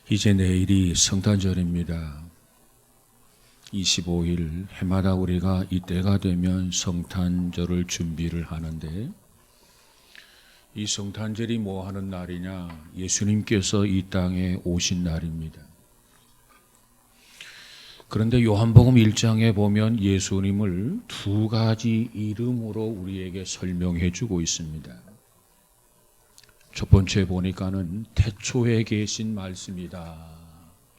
이제 내일이 성탄절입니다. 25일 해마다 우리가 이때가 되면 성탄절을 준비를 하는데, 이 성탄절이 뭐 하는 날이냐? 예수님께서 이 땅에 오신 날입니다. 그런데 요한복음 1장에 보면 예수님을 두 가지 이름으로 우리에게 설명해 주고 있습니다. 첫 번째 보니까는 태초에 계신 말씀이다.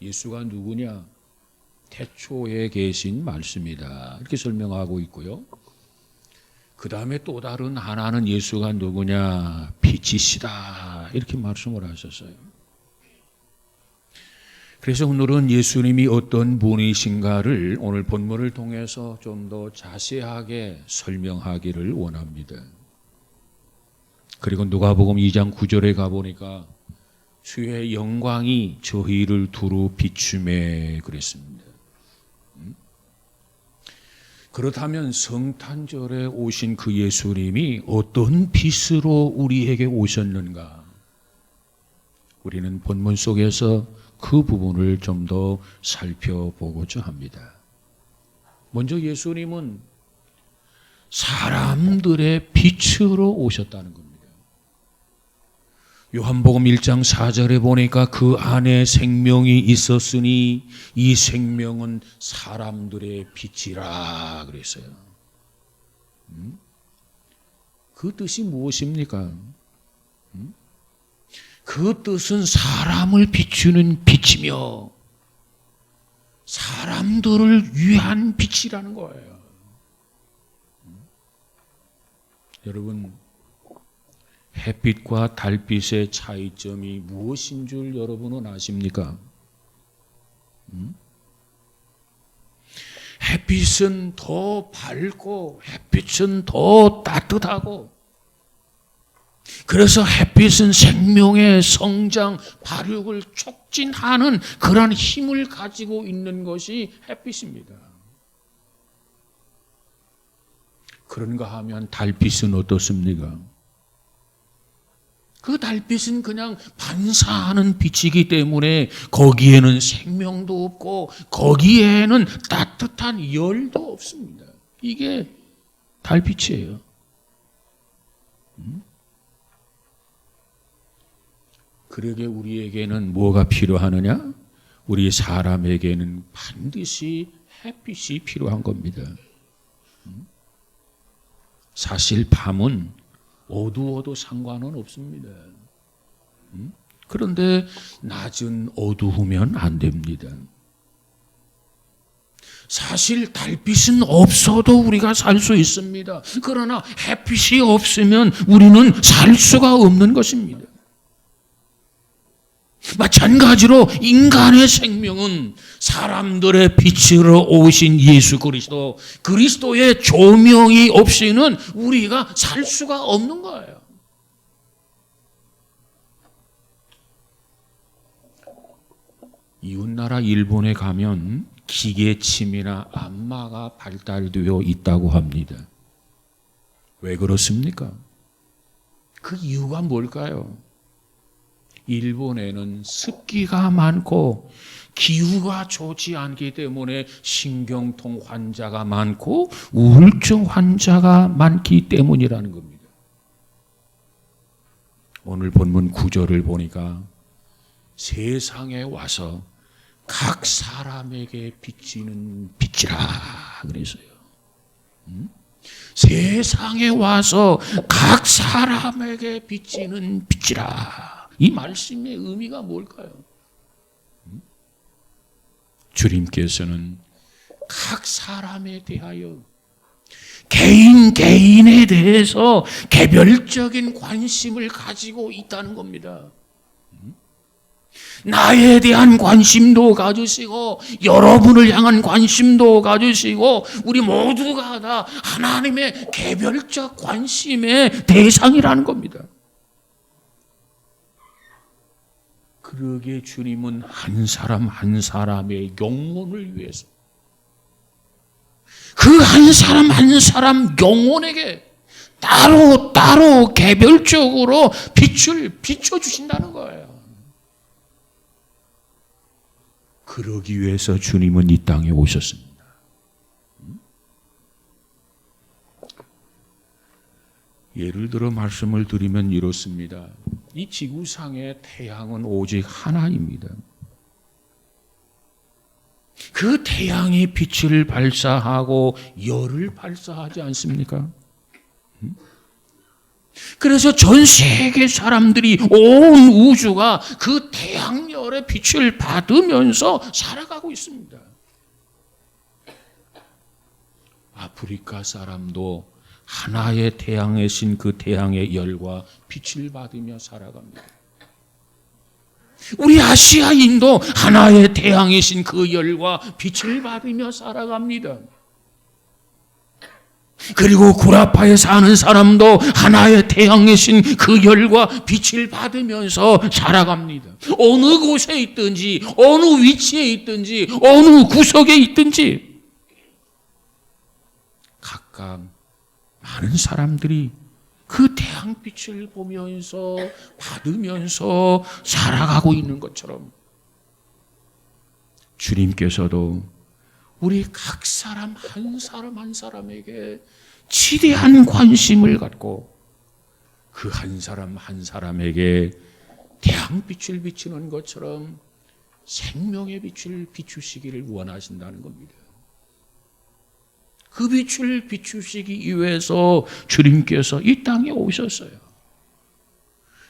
예수가 누구냐? 태초에 계신 말씀이다. 이렇게 설명하고 있고요. 그 다음에 또 다른 하나는 예수가 누구냐? 빛이시다. 이렇게 말씀을 하셨어요. 그래서 오늘은 예수님이 어떤 분이신가를 오늘 본문을 통해서 좀 더 자세하게 설명하기를 원합니다. 그리고 누가복음 2장 9절에 가보니까 주의 영광이 저희를 두루 비추매 그랬습니다. 그렇다면 성탄절에 오신 그 예수님이 어떤 빛으로 우리에게 오셨는가? 우리는 본문 속에서 그 부분을 좀 더 살펴보고자 합니다. 먼저 예수님은 사람들의 빛으로 오셨다는 겁니다. 요한복음 1장 4절에 보니까 그 안에 생명이 있었으니 이 생명은 사람들의 빛이라 그랬어요. 그 뜻이 무엇입니까? 그 뜻은 사람을 비추는 빛이며 사람들을 위한 빛이라는 거예요. 여러분, 햇빛과 달빛의 차이점이 무엇인 줄 여러분은 아십니까? 햇빛은 더 밝고 햇빛은 더 따뜻하고, 그래서 햇빛은 생명의 성장, 발육을 촉진하는 그런 힘을 가지고 있는 것이 햇빛입니다. 그런가 하면 달빛은 어떻습니까? 그 달빛은 그냥 반사하는 빛이기 때문에 거기에는 생명도 없고 거기에는 따뜻한 열도 없습니다. 이게 달빛이에요. 그러게 우리에게는 뭐가 필요하느냐? 우리 사람에게는 반드시 햇빛이 필요한 겁니다. 사실 밤은 어두워도 상관은 없습니다. 그런데 낮은 어두우면 안 됩니다. 사실 달빛은 없어도 우리가 살 수 있습니다. 그러나 햇빛이 없으면 우리는 살 수가 없는 것입니다. 마찬가지로 인간의 생명은 사람들의 빛으로 오신 예수 그리스도, 그리스도의 조명이 없이는 우리가 살 수가 없는 거예요. 이웃나라 일본에 가면 기계침이나 안마가 발달되어 있다고 합니다. 왜 그렇습니까? 그 이유가 뭘까요? 일본에는 습기가 많고 기후가 좋지 않기 때문에 신경통 환자가 많고 우울증 환자가 많기 때문이라는 겁니다. 오늘 본문 9절을 보니까 세상에 와서 각 사람에게 비치는 빛이라 그랬어요. 세상에 와서 각 사람에게 비치는 빛이라. 이 말씀의 의미가 뭘까요? 주님께서는 각 사람에 대하여 개인에 대해서 개별적인 관심을 가지고 있다는 겁니다. 나에 대한 관심도 가지시고 여러분을 향한 관심도 가지시고 우리 모두가 다 하나님의 개별적 관심의 대상이라는 겁니다. 그러기에 주님은 한 사람 한 사람의 영혼을 위해서 그 한 사람 한 사람 영혼에게 따로 개별적으로 빛을 비춰주신다는 거예요. 그러기 위해서 주님은 이 땅에 오셨습니다. 예를 들어 말씀을 드리면 이렇습니다. 이 지구상의 태양은 오직 하나입니다. 그 태양이 빛을 발사하고 열을 발사하지 않습니까? 그래서 전 세계 사람들이 온 우주가 그 태양열의 빛을 받으면서 살아가고 있습니다. 아프리카 사람도 하나의 태양의 신 그 태양의 열과 빛을 받으며 살아갑니다. 우리 아시아인도 하나의 태양의 신 그 열과 빛을 받으며 살아갑니다. 그리고 구라파에 사는 사람도 하나의 태양의 신 그 열과 빛을 받으면서 살아갑니다. 어느 곳에 있든지, 어느 위치에 있든지, 어느 구석에 있든지 각각 많은 사람들이 그 태양빛을 보면서 받으면서 살아가고 있는 것처럼 주님께서도 우리 각 사람 한 사람에게 지대한 관심을 갖고 그 한 사람 한 사람에게 태양빛을 비추는 것처럼 생명의 빛을 비추시기를 원하신다는 겁니다. 그 빛을 비추시기 위해서 주님께서 이 땅에 오셨어요.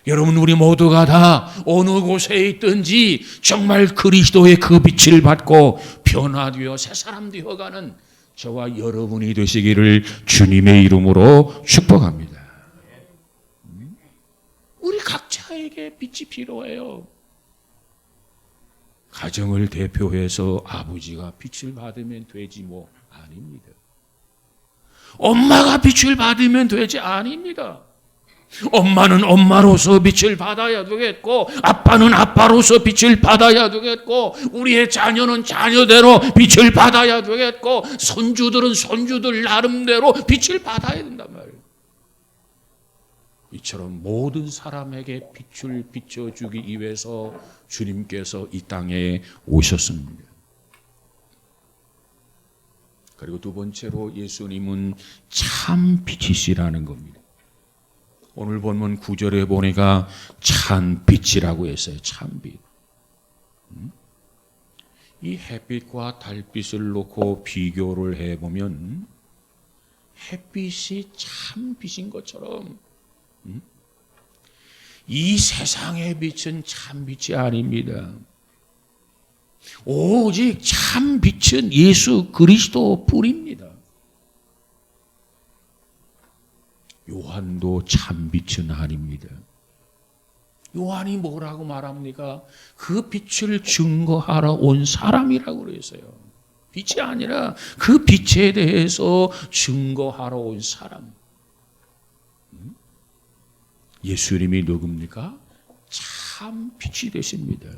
여러분, 우리 모두가 다 어느 곳에 있든지 정말 그리스도의 그 빛을 받고 변화되어 새 사람 되어가는 저와 여러분이 되시기를 주님의 이름으로 축복합니다. 우리 각자에게 빛이 필요해요. 가정을 대표해서 아버지가 빛을 받으면 되지 뭐 아닙니다. 엄마가 빛을 받으면 되지 아닙니다. 엄마는 엄마로서 빛을 받아야 되겠고, 아빠는 아빠로서 빛을 받아야 되겠고, 우리의 자녀는 자녀대로 빛을 받아야 되겠고, 손주들은 손주들 나름대로 빛을 받아야 된단 말이에요. 이처럼 모든 사람에게 빛을 비춰주기 위해서 주님께서 이 땅에 오셨습니다. 그리고 두 번째로 예수님은 참 빛이시라는 겁니다. 오늘 본문 9절에 보니까 참 빛이라고 했어요. 참 빛. 이 햇빛과 달빛을 놓고 비교를 해보면 햇빛이 참 빛인 것처럼 이 세상의 빛은 참 빛이 아닙니다. 오직 참 빛은 예수 그리스도뿐입니다. 요한도 참 빛은 아닙니다. 요한이 뭐라고 말합니까? 그 빛을 증거하러 온 사람이라고 그랬어요. 빛이 아니라 그 빛에 대해서 증거하러 온 사람. 예수님이 누굽니까? 참 빛이 되십니다.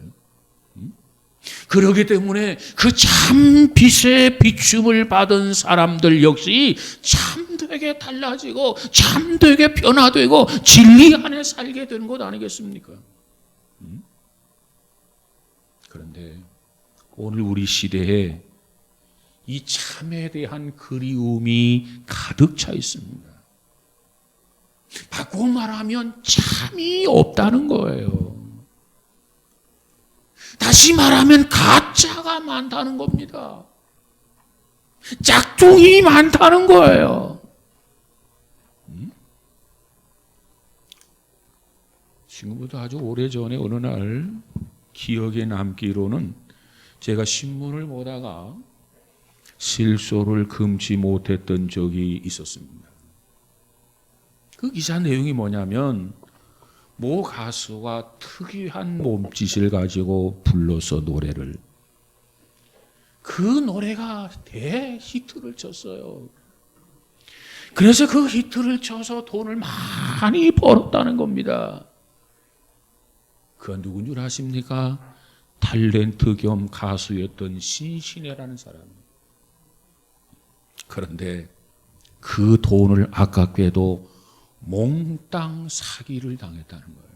그렇기 때문에 그 참 빛의 비춤을 받은 사람들 역시 참되게 달라지고 참되게 변화되고 진리 안에 살게 되는 것 아니겠습니까? 그런데 오늘 우리 시대에 이 참에 대한 그리움이 가득 차 있습니다. 바꾸고 말하면 참이 없다는 거예요. 다시 말하면 가짜가 많다는 겁니다. 짝퉁이 많다는 거예요. 지금부터 아주 오래전에 어느 날 기억에 남기로는 제가 신문을 보다가 실소를 금치 못했던 적이 있었습니다. 그 기사 내용이 뭐냐면 모 가수가 특이한 몸짓을 가지고 불러서 노래를, 그 노래가 대히트를 쳤어요. 그래서 그 히트를 쳐서 돈을 많이 벌었다는 겁니다. 그건 누군 줄 아십니까? 탤런트 겸 가수였던 신신혜라는 사람. 그런데 그 돈을 아깝게도 몽땅 사기를 당했다는 거예요.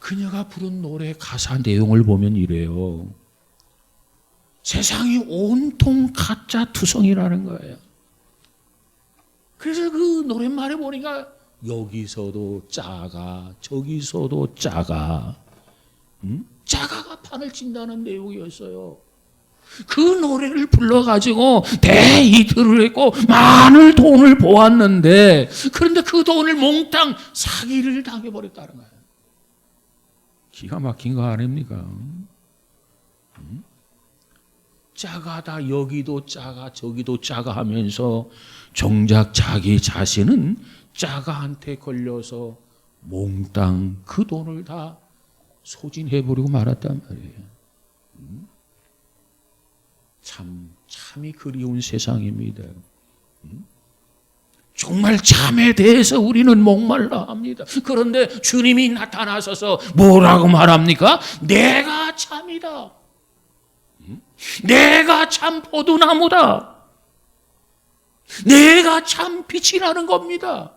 그녀가 부른 노래 가사 내용을 보면 이래요. 세상이 온통 가짜 투성이라는 거예요. 그래서 그 노랫말에 보니까 여기서도 짜가 저기서도 짜가 짜가가 판을 친다는 내용이었어요. 그 노래를 불러가지고 대히트를 했고 많은 돈을 모았는데 그런데 그 돈을 몽땅 사기를 당해버렸다는 거예요. 기가 막힌 거 아닙니까? 짜가다 여기도 짜가 저기도 짜가 하면서 정작 자기 자신은 짜가한테 걸려서 몽땅 그 돈을 다 소진해버리고 말았단 말이에요. 참이 그리운 세상입니다. 정말 참에 대해서 우리는 목말라 합니다. 그런데 주님이 나타나셔서 뭐라고 말합니까? 내가 참이다. 내가 참 포도나무다. 내가 참 빛이라는 겁니다.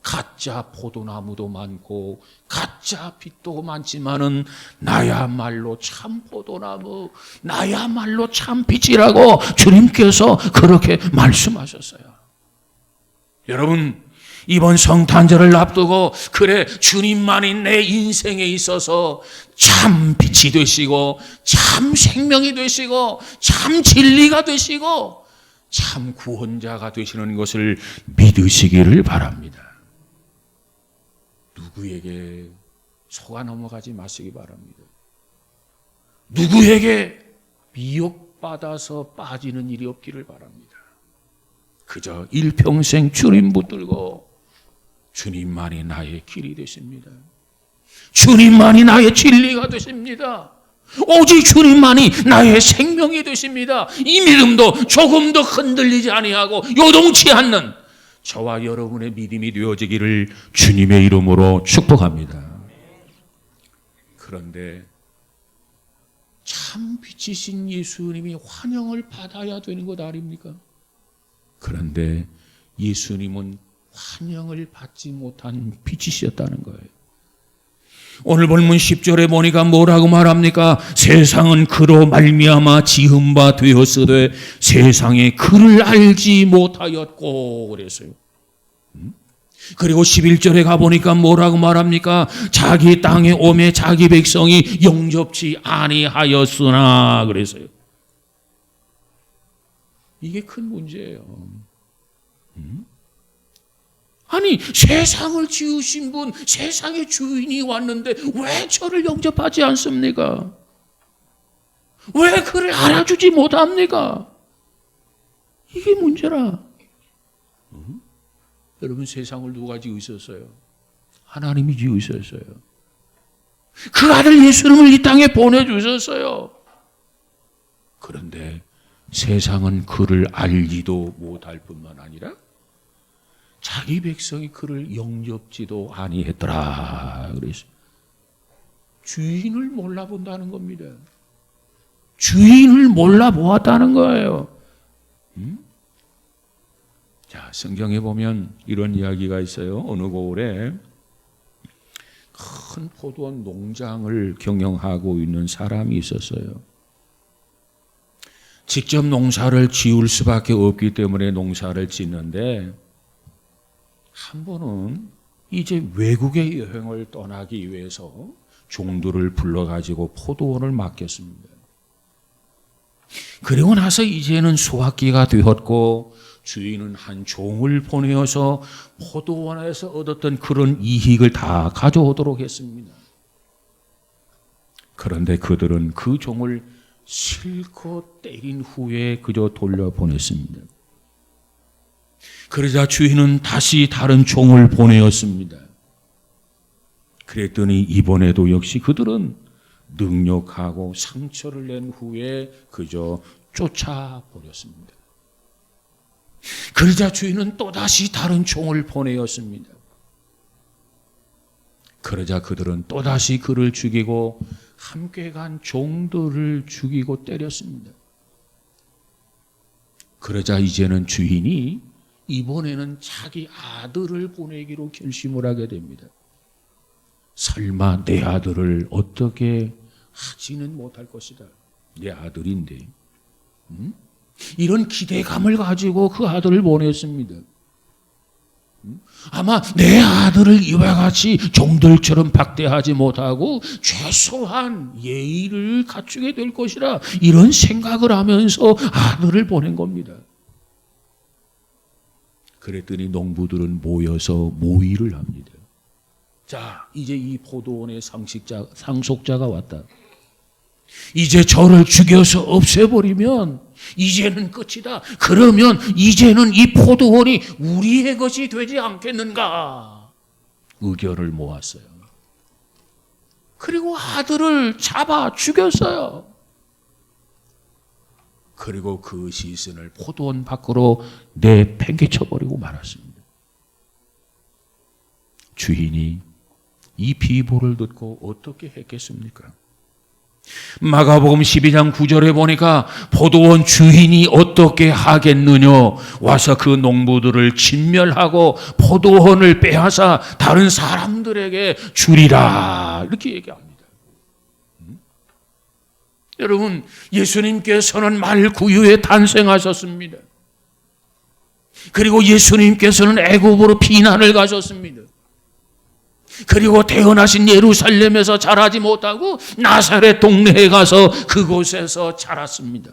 가짜 포도나무도 많고 가짜 빛도 많지만은 나야말로 참 포도나무, 나야말로 참 빛이라고 주님께서 그렇게 말씀하셨어요. 여러분, 이번 성탄절을 앞두고 그래 주님만이 내 인생에 있어서 참 빛이 되시고 참 생명이 되시고 참 진리가 되시고 참 구원자가 되시는 것을 믿으시기를 바랍니다. 누구에게 속아 넘어가지 마시기 바랍니다. 누구에게 미혹받아서 빠지는 일이 없기를 바랍니다. 그저 일평생 주님 붙들고 주님만이 나의 길이 되십니다. 주님만이 나의 진리가 되십니다. 오직 주님만이 나의 생명이 되십니다. 이 믿음도 조금도 흔들리지 아니하고 요동치 않는 저와 여러분의 믿음이 되어지기를 주님의 이름으로 축복합니다. 그런데 참 빛이신 예수님이 환영을 받아야 되는 것 아닙니까? 그런데 예수님은 환영을 받지 못한 빛이셨다는 거예요. 오늘 본문 10절에 보니까 뭐라고 말합니까? 세상은 그로 말미암아 지은 바 되었으되 세상에 그를 알지 못하였고 그랬어요. 그리고 11절에 가보니까 뭐라고 말합니까? 자기 땅에 오매 자기 백성이 영접치 아니하였으나 그랬어요. 이게 큰 문제예요. 아니 세상을 지으신 분, 세상의 주인이 왔는데 왜 저를 영접하지 않습니까? 왜 그를 알아주지 못합니까? 이게 문제라. 여러분 세상을 누가 지으셨어요? 하나님이 지으셨어요. 그 아들 예수님을 이 땅에 보내주셨어요. 그런데 세상은 그를 알지도 못할 뿐만 아니라 자기 백성이 그를 영접지도 아니했더라. 그래서 주인을 몰라본다는 겁니다. 주인을 몰라보았다는 거예요. 자, 성경에 보면 이런 이야기가 있어요. 어느 고을에 큰 포도원 농장을 경영하고 있는 사람이 있었어요. 직접 농사를 지을 수밖에 없기 때문에 농사를 짓는데 한 번은 이제 외국의 여행을 떠나기 위해서 종들을 불러가지고 포도원을 맡겼습니다. 그리고 나서 이제는 수확기가 되었고 주인은 한 종을 보내어서 포도원에서 얻었던 그런 이익을 다 가져오도록 했습니다. 그런데 그들은 그 종을 실컷 때린 후에 그저 돌려보냈습니다. 그러자 주인은 다시 다른 종을 보내었습니다. 그랬더니 이번에도 역시 그들은 능욕하고 상처를 낸 후에 그저 쫓아버렸습니다. 그러자 주인은 또다시 다른 종을 보내었습니다. 그러자 그들은 또다시 그를 죽이고 함께 간 종들을 죽이고 때렸습니다. 그러자 이제는 주인이 이번에는 자기 아들을 보내기로 결심을 하게 됩니다. 설마 내 아들을 어떻게 하지는 못할 것이다. 내 아들인데. 이런 기대감을 가지고 그 아들을 보냈습니다. 아마 내 아들을 이와 같이 종들처럼 박대하지 못하고 최소한 예의를 갖추게 될 것이라 이런 생각을 하면서 아들을 보낸 겁니다. 그랬더니 농부들은 모여서 모의를 합니다. 자, 이제 이 포도원의 상속자가 왔다. 이제 저를 죽여서 없애버리면 이제는 끝이다. 그러면 이제는 이 포도원이 우리의 것이 되지 않겠는가? 의견을 모았어요. 그리고 아들을 잡아 죽였어요. 그리고 그 시신을 포도원 밖으로 내팽개쳐버리고 말았습니다. 주인이 이 비보를 듣고 어떻게 했겠습니까? 마가복음 12장 9절에 보니까 포도원 주인이 어떻게 하겠느냐, 와서 그 농부들을 진멸하고 포도원을 빼앗아 다른 사람들에게 주리라, 이렇게 얘기합니다. 여러분, 예수님께서는 말구유에 탄생하셨습니다. 그리고 예수님께서는 애굽으로 피난을 가셨습니다. 그리고 태어나신 예루살렘에서 자라지 못하고 나사렛 동네에 가서 그곳에서 자랐습니다.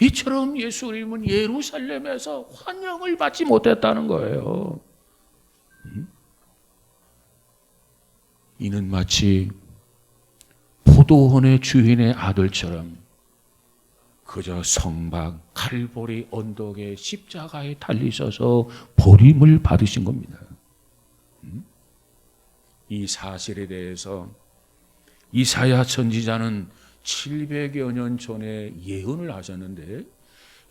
이처럼 예수님은 예루살렘에서 환영을 받지 못했다는 거예요. 이는 마치 포도원의 주인의 아들처럼 그저 성박 칼보리 언덕의 십자가에 달리셔서 버림을 받으신 겁니다. 이 사실에 대해서 이사야 선지자는 700여 년 전에 예언을 하셨는데,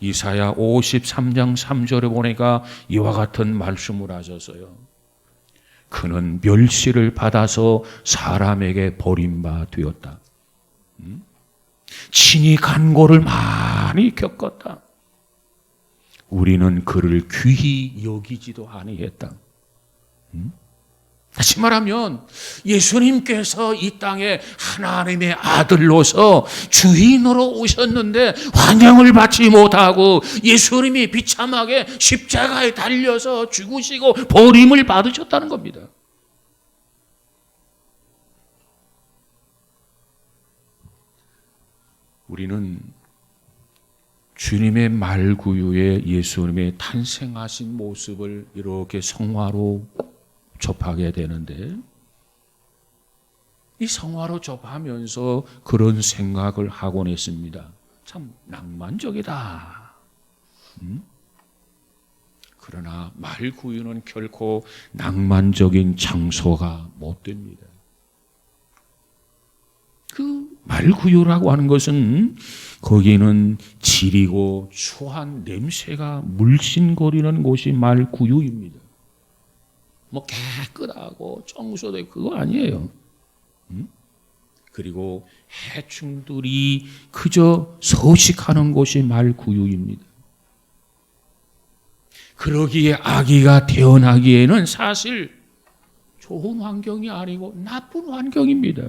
이사야 53장 3절에 보니까 이와 같은 말씀을 하셨어요. 그는 멸시를 받아서 사람에게 버림바 되었다. 친히 간고를 많이 겪었다. 우리는 그를 귀히 여기지도 아니했다. 다시 말하면 예수님께서 이 땅에 하나님의 아들로서 주인으로 오셨는데 환영을 받지 못하고 예수님이 비참하게 십자가에 달려서 죽으시고 버림을 받으셨다는 겁니다. 우리는 주님의 말구유에 예수님의 탄생하신 모습을 이렇게 성화로 접하게 되는데, 이 성화로 접하면서 그런 생각을 하곤 했습니다. 참 낭만적이다. 그러나 말구유는 결코 낭만적인 장소가 못 됩니다. 그 말구유라고 하는 것은 거기는 지리고 추한 냄새가 물씬거리는 곳이 말구유입니다. 뭐 깨끗하고 청소되고 그거 아니에요. 그리고 해충들이 그저 서식하는 곳이 말구유입니다. 그러기에 아기가 태어나기에는 사실 좋은 환경이 아니고 나쁜 환경입니다.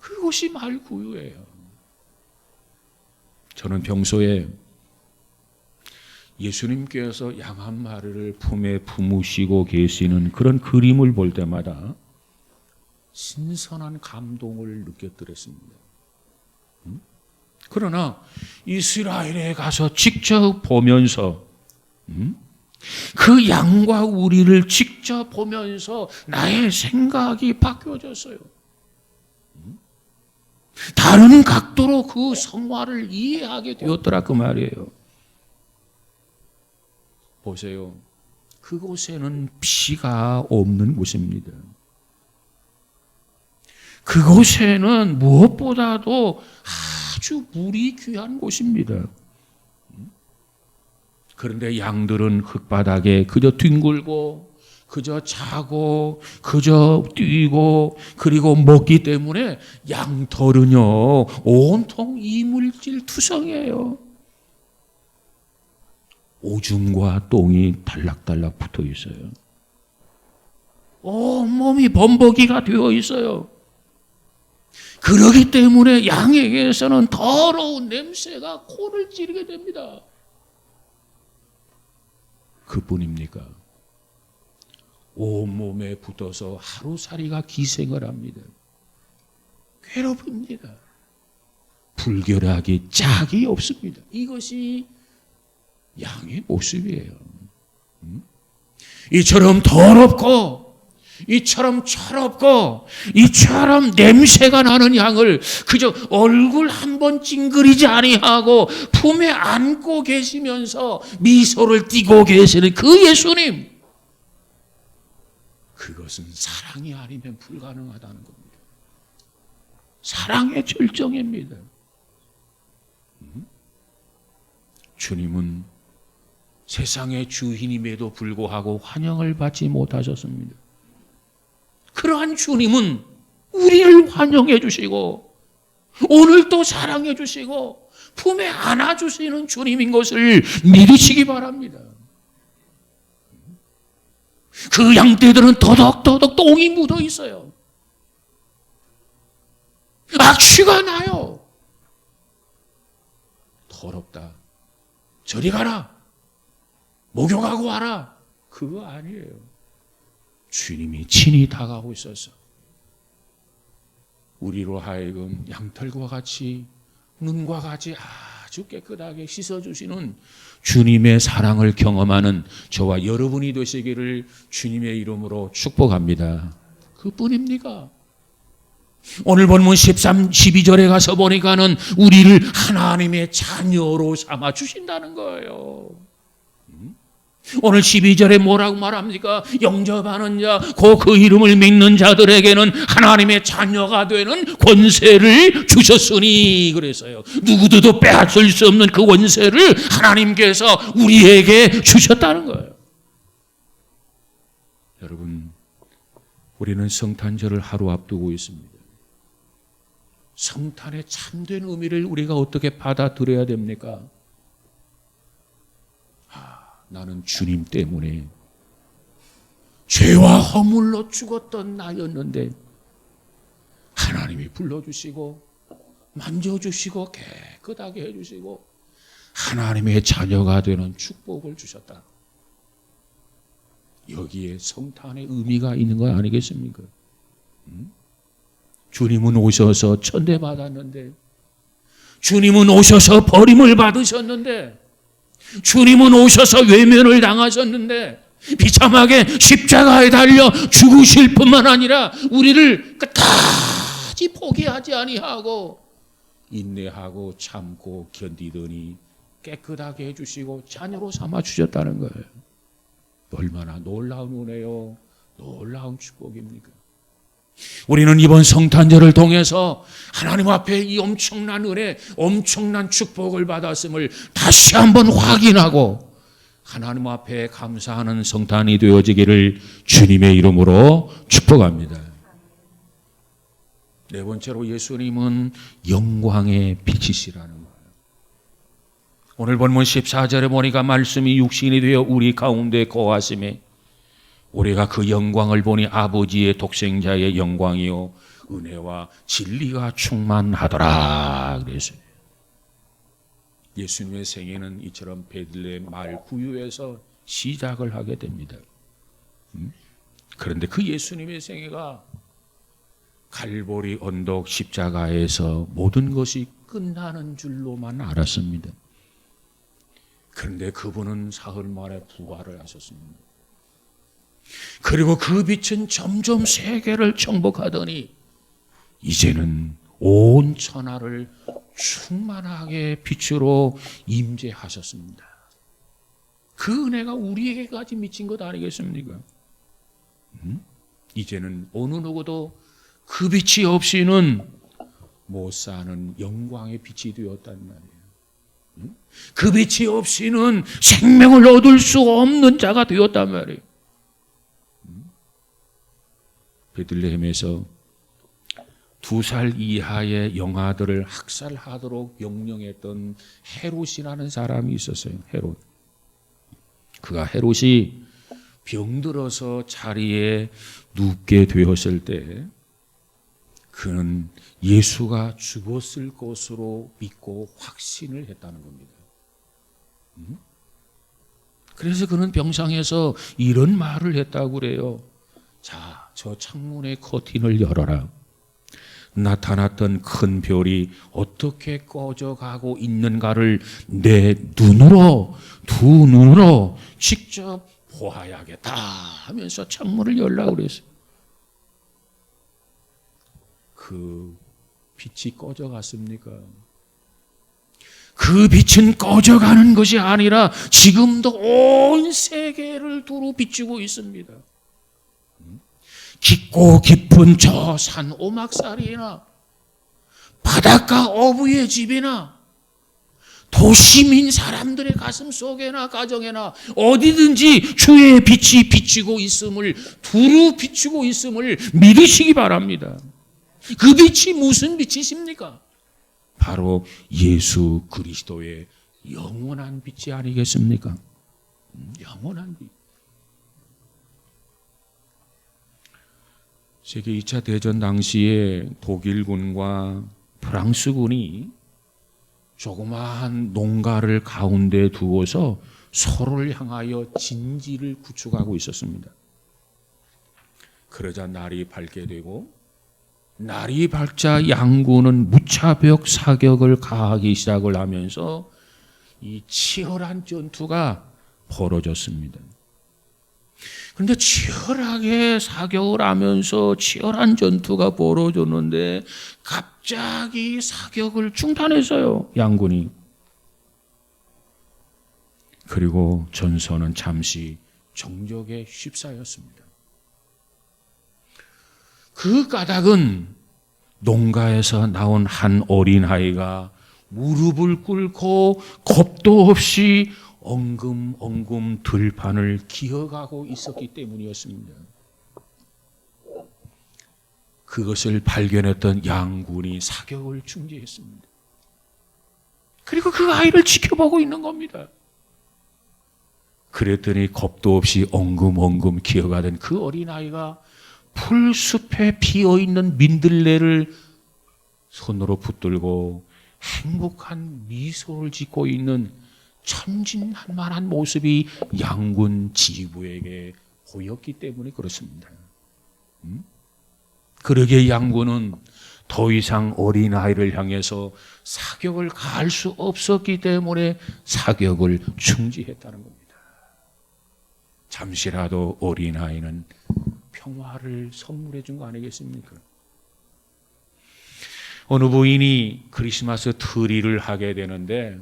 그것이 말구유예요. 저는 평소에 예수님께서 양 한 마리를 품에 품으시고 계시는 그런 그림을 볼 때마다 신선한 감동을 느꼈더랬습니다. 그러나 이스라엘에 가서 직접 보면서 그 양과 우리를 직접 보면서 나의 생각이 바뀌어졌어요. 다른 각도로 그 성화를 이해하게 되었더라, 그 말이에요. 보세요. 그곳에는 피가 없는 곳입니다. 그곳에는 무엇보다도 아주 물이 귀한 곳입니다. 그런데 양들은 흙바닥에 그저 뒹굴고 그저 자고 그저 뛰고 그리고 먹기 때문에 양털은요 온통 이물질 투성이에요. 오줌과 똥이 달락달락 붙어 있어요. 온몸이 범벅이가 되어 있어요. 그러기 때문에 양에게서는 더러운 냄새가 코를 찌르게 됩니다. 그뿐입니까? 온몸에 붙어서 하루살이가 기생을 합니다. 괴롭습니다. 불결하기 짝이 없습니다. 이것이 양의 모습이에요. 이처럼 더럽고 이처럼 철없고 이처럼 냄새가 나는 양을 그저 얼굴 한 번 찡그리지 아니하고 품에 안고 계시면서 미소를 띠고 계시는 그 예수님, 그것은 사랑이 아니면 불가능하다는 겁니다. 사랑의 절정입니다. 주님은 세상의 주인임에도 불구하고 환영을 받지 못하셨습니다. 그러한 주님은 우리를 환영해 주시고 오늘도 사랑해 주시고 품에 안아주시는 주님인 것을 믿으시기 바랍니다. 그 양떼들은 더덕더덕 똥이 묻어 있어요. 악취가 나요. 더럽다. 저리 가라. 목욕하고 와라. 그거 아니에요. 주님이 친히 다가오고 있어서 우리로 하여금 양털과 같이 눈과 같이 아주 깨끗하게 씻어주시는 주님의 사랑을 경험하는 저와 여러분이 되시기를 주님의 이름으로 축복합니다. 그뿐입니까? 오늘 본문 13, 12절에 가서 보니까는 우리를 하나님의 자녀로 삼아 주신다는 거예요. 오늘 12절에 뭐라고 말합니까? 영접하는 자, 그 이름을 믿는 자들에게는 하나님의 자녀가 되는 권세를 주셨으니 그래서요. 누구도 빼앗을 수 없는 그 권세를 하나님께서 우리에게 주셨다는 거예요. 여러분, 우리는 성탄절을 하루 앞두고 있습니다. 성탄의 참된 의미를 우리가 어떻게 받아들여야 됩니까? 나는 주님 때문에 죄와 허물로 죽었던 나였는데 하나님이 불러주시고 만져주시고 깨끗하게 해주시고 하나님의 자녀가 되는 축복을 주셨다. 여기에 성탄의 의미가 있는 거 아니겠습니까? 주님은 오셔서 천대받았는데, 주님은 오셔서 버림을 받으셨는데, 주님은 오셔서 외면을 당하셨는데 비참하게 십자가에 달려 죽으실 뿐만 아니라 우리를 끝까지 포기하지 아니하고 인내하고 참고 견디더니 깨끗하게 해주시고 자녀로 삼아 주셨다는 거예요. 얼마나 놀라운 은혜요, 놀라운 축복입니까? 우리는 이번 성탄절을 통해서 하나님 앞에 이 엄청난 은혜, 엄청난 축복을 받았음을 다시 한번 확인하고 하나님 앞에 감사하는 성탄이 되어지기를 주님의 이름으로 축복합니다. 네 번째로 예수님은 영광의 빛이시라는 거예요. 오늘 본문 14절에 보니까 말씀이 육신이 되어 우리 가운데 거하심에 우리가 그 영광을 보니 아버지의 독생자의 영광이요 은혜와 진리가 충만하더라 그랬어요. 예수님의 생애는 이처럼 베들레헴 마을 구유에서 시작을 하게 됩니다. 그런데 그 예수님의 생애가 갈보리 언덕 십자가에서 모든 것이 끝나는 줄로만 알았습니다. 그런데 그분은 사흘 만에 부활을 하셨습니다. 그리고 그 빛은 점점 세계를 정복하더니 이제는 온 천하를 충만하게 빛으로 임재하셨습니다. 그 은혜가 우리에게까지 미친 것 아니겠습니까? 이제는 어느 누구도 그 빛이 없이는 못 사는 영광의 빛이 되었단 말이에요. 그 빛이 없이는 생명을 얻을 수 없는 자가 되었단 말이에요. 베들레헴에서 2살 이하의 영아들을 학살하도록 명령했던 헤롯이라는 사람이 있었어요. 헤롯. 그가 헤롯이 병들어서 자리에 눕게 되었을 때 그는 예수가 죽었을 것으로 믿고 확신을 했다는 겁니다. 그래서 그는 병상에서 이런 말을 했다고 그래요. 자, 저 창문의 커튼을 열어라. 나타났던 큰 별이 어떻게 꺼져가고 있는가를 내 눈으로, 두 눈으로 직접 보아야겠다 하면서 창문을 열라고 그랬어요. 그 빛이 꺼져갔습니까? 그 빛은 꺼져가는 것이 아니라 지금도 온 세계를 두루 비추고 있습니다. 깊고 깊은 저 산 오막살이나 바닷가 어부의 집이나 도시민 사람들의 가슴 속에나 가정에나 어디든지 주의 빛이 비추고 있음을, 두루 비추고 있음을 믿으시기 바랍니다. 그 빛이 무슨 빛이십니까? 바로 예수 그리스도의 영원한 빛이 아니겠습니까? 영원한 빛. 세계 2차 대전 당시에 독일군과 프랑스군이 조그마한 농가를 가운데 두어서 서로를 향하여 진지를 구축하고 있었습니다. 그러자 날이 밝게 되고 날이 밝자 양군은 무차별 사격을 가하기 시작을 하면서 이 치열한 전투가 벌어졌습니다. 그런데 치열하게 사격을 하면서 치열한 전투가 벌어졌는데 갑자기 사격을 중단했어요, 양군이. 그리고 전선은 잠시 정적에 휩싸였습니다. 그 까닭은 농가에서 나온 한 어린아이가 무릎을 꿇고 겁도 없이 엉금엉금 들판을 기어가고 있었기 때문이었습니다. 그것을 발견했던 양군이 사격을 중지했습니다. 그리고 그 아이를 지켜보고 있는 겁니다. 그랬더니 겁도 없이 엉금엉금 기어가던 그 어린아이가 풀숲에 피어있는 민들레를 손으로 붙들고 행복한 미소를 짓고 있는 천진난만한 모습이 양군 지휘부에게 보였기 때문에 그렇습니다. 그러기에 양군은 더 이상 어린아이를 향해서 사격을 가할 수 없었기 때문에 사격을 중지했다는 겁니다. 잠시라도 어린아이는 평화를 선물해 준 거 아니겠습니까? 어느 부인이 크리스마스 트리를 하게 되는데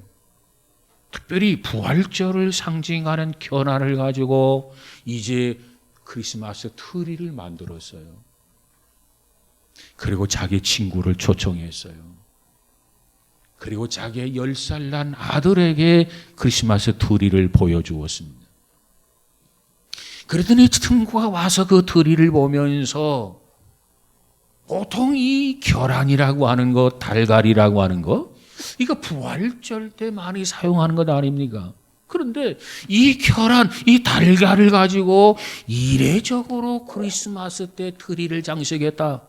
특별히 부활절을 상징하는 견화를 가지고 이제 크리스마스 트리를 만들었어요. 그리고 자기 친구를 초청했어요. 그리고 자기의 10살 난 아들에게 크리스마스 트리를 보여주었습니다. 그랬더니 친구가 와서 그 트리를 보면서 보통 이 결안이라고 하는 것, 달걀이라고 하는 것, 이거 부활절 때 많이 사용하는 것 아닙니까? 그런데 이 결안, 이 달걀을 가지고 이례적으로 크리스마스 때 트리를 장식했다.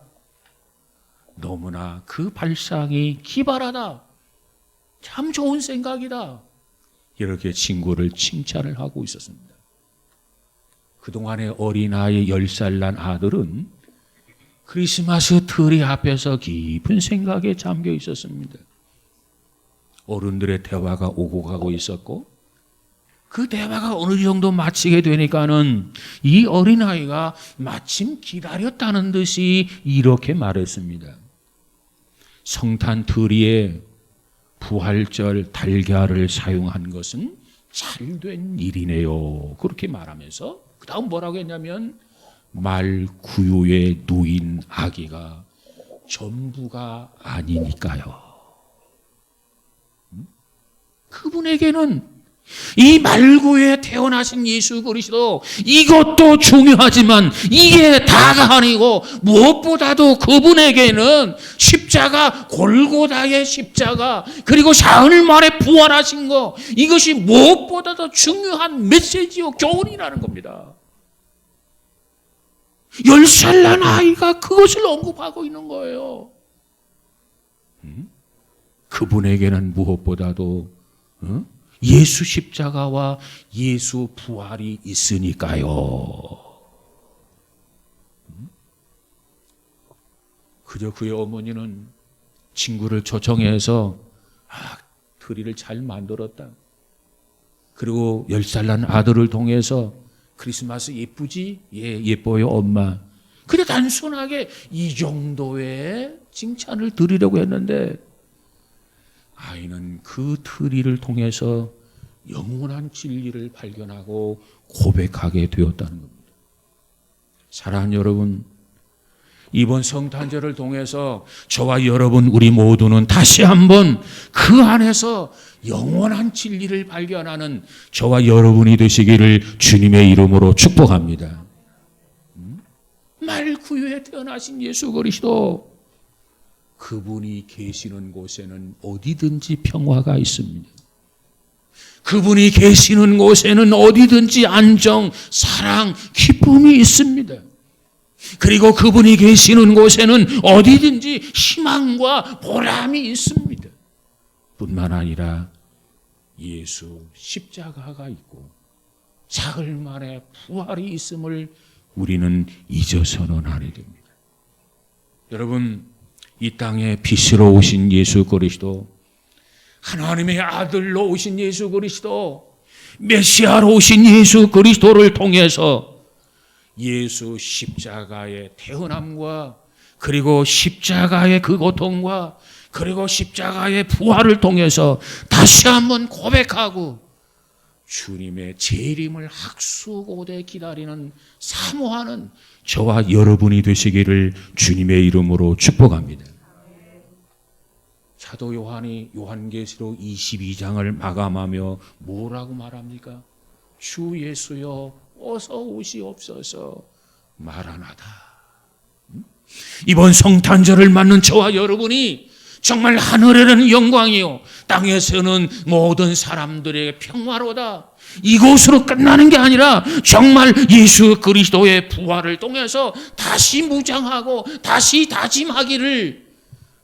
너무나 그 발상이 기발하다. 참 좋은 생각이다. 이렇게 친구를 칭찬을 하고 있었습니다. 그동안의 어린아이 10살 난 아들은 크리스마스 트리 앞에서 깊은 생각에 잠겨 있었습니다. 어른들의 대화가 오고 가고 있었고 그 대화가 어느 정도 마치게 되니까는 이 어린아이가 마침 기다렸다는 듯이 이렇게 말했습니다. 성탄 트리에 부활절 달걀을 사용한 것은 잘된 일이네요. 그렇게 말하면서 그 다음 뭐라고 했냐면 말 구유에 누인 아기가 전부가 아니니까요. 그분에게는 이 말구에 태어나신 예수 그리스도 이것도 중요하지만 이게 다가 아니고 무엇보다도 그분에게는 십자가, 골고다의 십자가, 그리고 사흘 만에 부활하신 거, 이것이 무엇보다도 중요한 메시지요 교훈이라는 겁니다. 10살 난 아이가 그것을 언급하고 있는 거예요. 그분에게는 무엇보다도 예수 십자가와 예수 부활이 있으니까요. 그저 그의 어머니는 친구를 초청해서 트리를 잘 만들었다. 그리고 10살 난 아들을 통해서 크리스마스 예쁘지? 예, 예뻐요 엄마. 그냥 단순하게 이 정도의 칭찬을 드리려고 했는데 아이는 그 트리를 통해서 영원한 진리를 발견하고 고백하게 되었다는 겁니다. 사랑하는 여러분, 이번 성탄절을 통해서 저와 여러분 우리 모두는 다시 한번 그 안에서 영원한 진리를 발견하는 저와 여러분이 되시기를 주님의 이름으로 축복합니다. 말구유에 태어나신 예수 그리스도, 그분이 계시는 곳에는 어디든지 평화가 있습니다. 그분이 계시는 곳에는 어디든지 안정, 사랑, 기쁨이 있습니다. 그리고 그분이 계시는 곳에는 어디든지 희망과 보람이 있습니다. 뿐만 아니라 예수 십자가가 있고 사흘 만에 부활이 있음을 우리는 잊어서는 아니 됩니다. 여러분, 이 땅에 빛으로 오신 예수 그리스도, 하나님의 아들로 오신 예수 그리스도, 메시아로 오신 예수 그리스도를 통해서 예수 십자가의 태어남과 그리고 십자가의 그 고통과 그리고 십자가의 부활을 통해서 다시 한번 고백하고 주님의 재림을 학수고대 기다리는, 사모하는 저와 여러분이 되시기를 주님의 이름으로 축복합니다. 사도 요한이 요한계시록 22장을 마감하며 뭐라고 말합니까? 주 예수여 어서 오시옵소서. 마라나다. 이번 성탄절을 맞는 저와 여러분이 정말 하늘에는 영광이요 땅에서는 모든 사람들에게 평화로다, 이곳으로 끝나는 게 아니라 정말 예수 그리스도의 부활을 통해서 다시 무장하고 다시 다짐하기를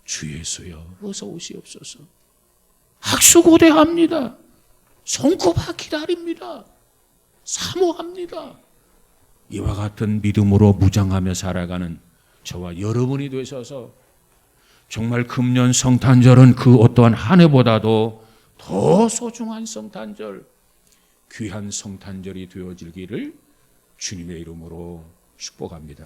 주 예수여 어서 오시옵소서. 학수고대합니다. 손꼽아 기다립니다. 사모합니다. 이와 같은 믿음으로 무장하며 살아가는 저와 여러분이 되셔서 정말 금년 성탄절은 그 어떠한 한 해보다도 더 소중한 성탄절, 귀한 성탄절이 되어지기를 주님의 이름으로 축복합니다.